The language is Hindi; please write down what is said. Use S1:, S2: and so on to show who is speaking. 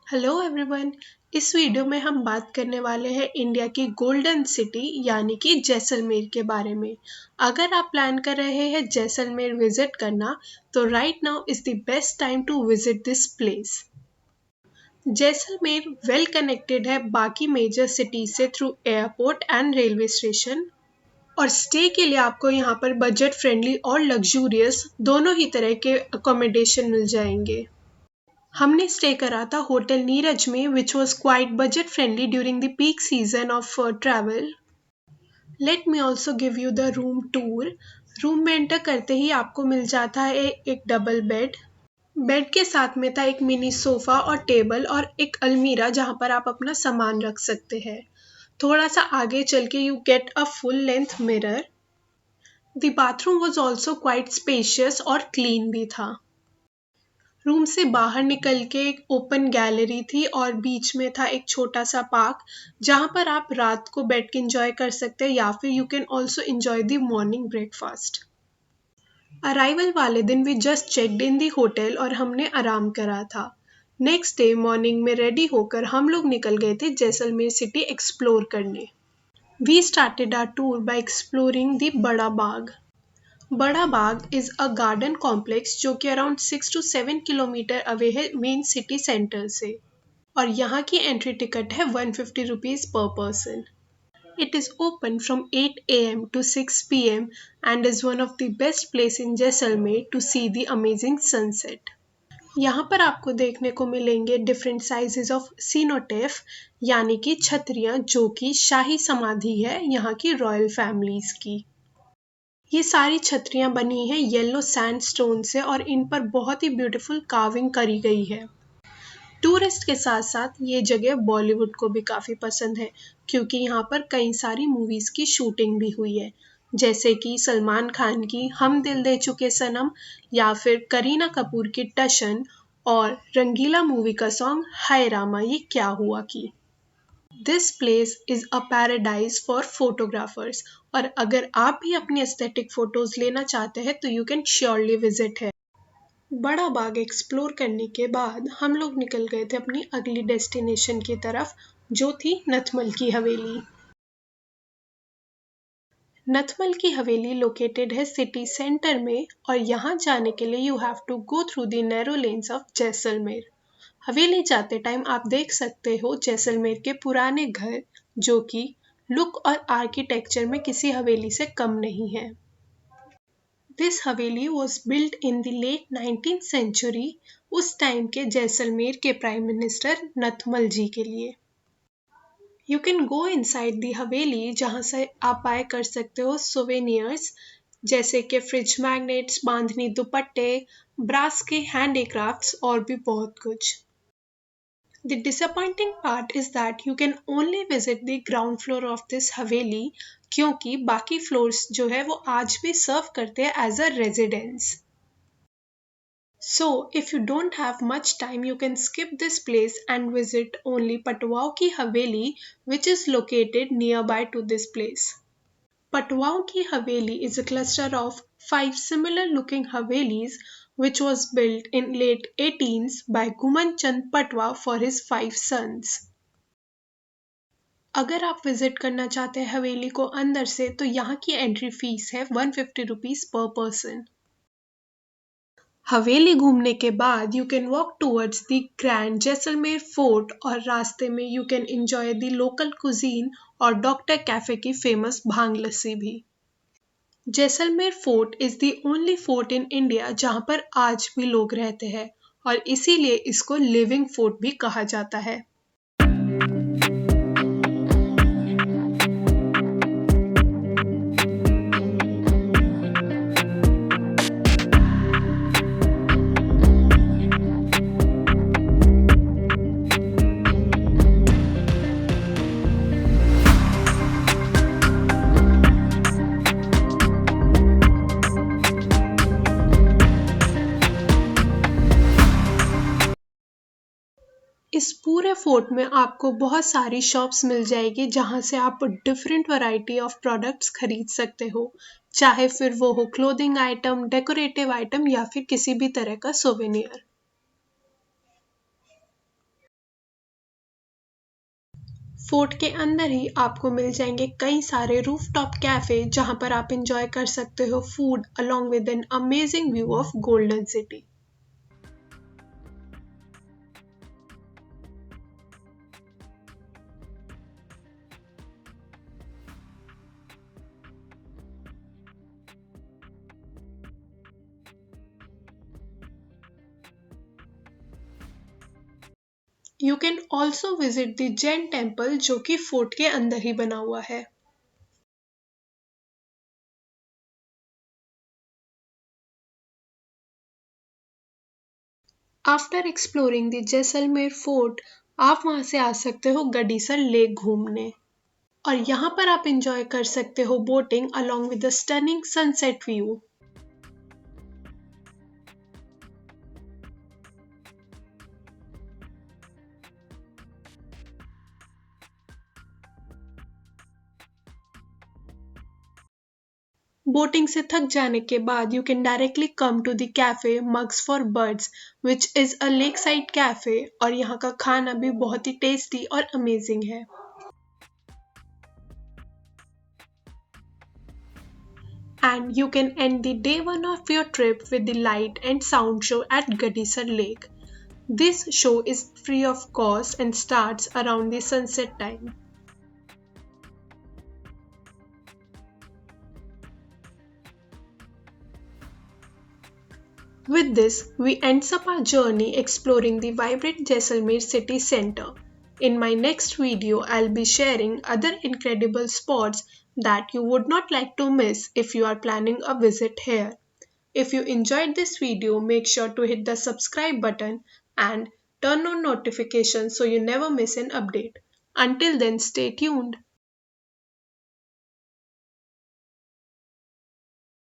S1: Hello everyone. इस वीडियो में हम बात करने वाले हैं इंडिया की गोल्डन सिटी यानी कि जैसलमेर के बारे में। अगर आप प्लान कर रहे हैं जैसलमेर विजिट करना तो right now is the best time to visit this place. Jaisalmer well connected है बाकी मेजर सिटीज से through airport and railway station, और स्टे के लिए आपको यहाँ पर बजट फ्रेंडली और लग्जूरियस दोनों ही तरह के अकोमोडेशन मिल जाएंगे। हमने स्टे करा था होटल नीरज में which was quite budget friendly during the peak season of travel. Let me also give you the room tour. Room में एंटर करते ही आपको मिल जाता है एक डबल बेड। बेड के साथ में था एक मिनी सोफा और टेबल और एक अलमीरा जहाँ पर आप अपना सामान रख सकते हैं। थोड़ा सा आगे चल के you get a full length mirror. The bathroom was also quite spacious और क्लीन भी था। रूम से बाहर निकल के एक ओपन गैलरी थी और बीच में था एक छोटा सा पार्क जहाँ पर आप रात को बैठ के एंजॉय कर सकते हैं या फिर you can also enjoy the morning breakfast. Arrival वाले दिन we just checked in the hotel और हमने आराम करा था। नेक्स्ट डे मॉर्निंग में रेडी होकर हम लोग निकल गए थे जैसलमेर सिटी एक्सप्लोर करने। We started our tour by exploring the Bada Bagh. Bada Bagh is a garden complex जो कि अराउंड 6 to 7 किलोमीटर अवे है मेन सिटी सेंटर से, और यहाँ की एंट्री टिकट है 150 rupees per person. It is open from 8 AM to 6 PM and is one of the best place in Jaisalmer to see the amazing sunset. यहाँ पर आपको देखने को मिलेंगे डिफरेंट साइजेस ऑफ सीनोटेफ यानी कि छतरियाँ जो कि शाही समाधि है यहाँ की रॉयल फैमिलीज की। ये सारी छतरियाँ बनी हैं येलो सैंडस्टोन से और इन पर बहुत ही ब्यूटीफुल कार्विंग करी गई है। टूरिस्ट के साथ साथ ये जगह बॉलीवुड को भी काफ़ी पसंद है क्योंकि यहाँ पर कई सारी मूवीज़ की शूटिंग भी हुई है, जैसे कि सलमान खान की हम दिल दे चुके सनम या फिर करीना कपूर की टशन और रंगीला मूवी का सॉन्ग हाय रामा ये क्या हुआ की। This place is a paradise for photographers, और अगर आप भी अपनी एस्थेटिक फोटोज लेना चाहते हैं तो यू कैन श्योरली विजिट है। बड़ा बाग एक्सप्लोर करने के बाद हम लोग निकल गए थे अपनी अगली डेस्टिनेशन की तरफ जो थी नथमल की हवेली। नथमल की हवेली लोकेटेड है सिटी सेंटर में और यहाँ जाने के लिए you have to go through the narrow lanes of Jaisalmer. Haveli जाते टाइम आप देख सकते हो जैसलमेर के पुराने घर जो कि लुक और आर्किटेक्चर में किसी हवेली से कम नहीं है। This haveli was built in the late 19th century, उस टाइम के जैसलमेर के प्राइम मिनिस्टर नथमल जी के लिए। You can go inside the haveli जहाँ से आप बाय कर सकते हो सोवेनियर्स जैसे कि फ्रिज मैग्नेट्स, बांधनी दुपट्टे, ब्रास के हैंडीक्राफ्ट्स और भी बहुत कुछ। The disappointing part is that you can only visit the ground floor of this हवेली क्योंकि बाकी फ्लोर्स जो है वो आज भी सर्व करते हैं as a residence. So if you don't have much time you can skip this place and visit only Patwao ki Haveli which is located nearby to this place. Patwao ki Haveli is a cluster of 5 similar looking Havelis which was built in late 18s by Guman Chand Patwa for his 5 sons. अगर आप विजिट करना चाहते हैं हवेली को अंदर से तो यहाँ की एंट्री फीस है 150 रुपीज पर पर्सन। हवेली घूमने के बाद you can walk towards the grand Jaisalmer fort और रास्ते में you can enjoy the local cuisine और डॉक्टर कैफे की फेमस भांग लस्सी भी। Jaisalmer fort is the only fort in India जहाँ पर आज भी लोग रहते हैं और इसीलिए इसको लिविंग फोर्ट भी कहा जाता है। इस पूरे फोर्ट में आपको बहुत सारी शॉप्स मिल जाएगी जहाँ से आप डिफरेंट वैरायटी ऑफ प्रोडक्ट्स खरीद सकते हो, चाहे फिर वो हो क्लोथिंग आइटम, डेकोरेटिव आइटम या फिर किसी भी तरह का सोवेनियर। फोर्ट के अंदर ही आपको मिल जाएंगे कई सारे रूफटॉप कैफे जहां पर आप इंजॉय कर सकते हो food along with an amazing view of golden city. You can also visit the Jain temple जो कि फोर्ट के अंदर ही बना हुआ है। After exploring the Jaisalmer fort आप वहां से आ सकते हो गडीसर लेक घूमने और यहाँ पर आप इंजॉय कर सकते हो boating along with the stunning sunset view. Boating से थक जाने के बाद you can directly come to the cafe mugs for birds which is a lake side cafe और यहाँ का खाना भी बहुत ही टेस्टी और अमेजिंग है। And you can end the day one of your trip with the light and sound show at Gadisar Lake. This show is free of cost and starts around the sunset time. With this, we ends up our journey exploring the vibrant Jaisalmer city center. In my next video, I'll be sharing other incredible spots that you would not like to miss if you are planning a visit here. If you enjoyed this video, make sure to hit the subscribe button and turn on notifications so you never miss an update. Until then, stay tuned.